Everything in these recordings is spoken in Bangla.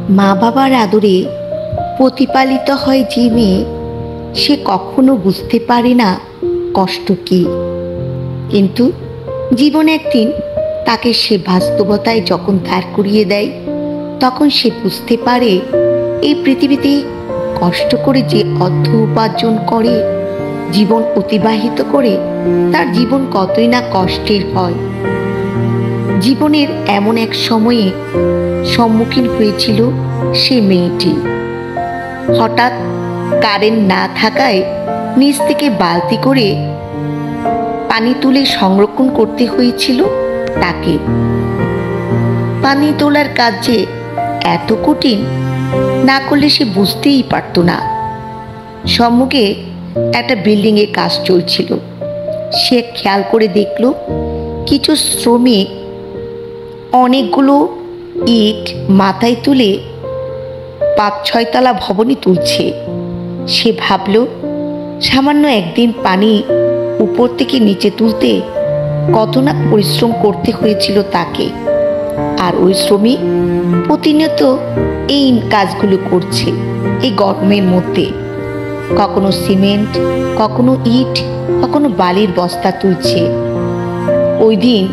মা বাবার আদরে প্রতিপালিত হয় যে মেয়ে, সে কখনো বুঝতে পারে না কষ্ট কী। কিন্তু জীবন একদিন তাকে সে বাস্তবতায় যখন দাঁড় করিয়ে দেয়, তখন সে বুঝতে পারে এই পৃথিবীতে কষ্ট করে যে অর্থ উপার্জন করে, জীবন অতিবাহিত করে, তার জীবন কতই না কষ্টের হয়। জীবনের এমন এক সময়ে সম্মুখীন হয়েছিল সে মেয়েটি। হঠাৎ কারেন্ট না থাকায় নিচ থেকে বালতি করে পানি তুলে সংরক্ষণ করতে হয়েছিল তাকে। পানি তোলার কাজ যে এত কঠিন, না করলে সে বুঝতেই পারত না। সম্মুখে একটা বিল্ডিংয়ে কাজ চলছিল। সে খেয়াল করে দেখল কিছু শ্রমিক অনেকগুলো ইট মাথায় তুলে ৫-৬ তলা ভবনই তুলছে। সে ভাবল, সামান্য একদিন পানি উপর থেকে নিচে তুলতে কত না পরিশ্রম করতে হয়েছিল তাকে। আর ওই শ্রমিক প্রতিনিয়ত এই কাজগুলো করছে এই গরমের মধ্যে। কখনো সিমেন্ট, কখনো ইট, কখনো বালির বস্তা তুলছে। ওই দিন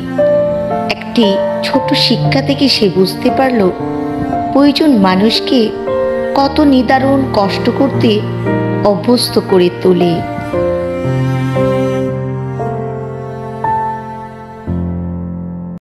একটি ছোট শিক্ষা থেকে সে বুঝতে পারল প্রয়োজন মানুষকে কত নিদারুণ কষ্ট করতে অভ্যস্ত করে তোলে।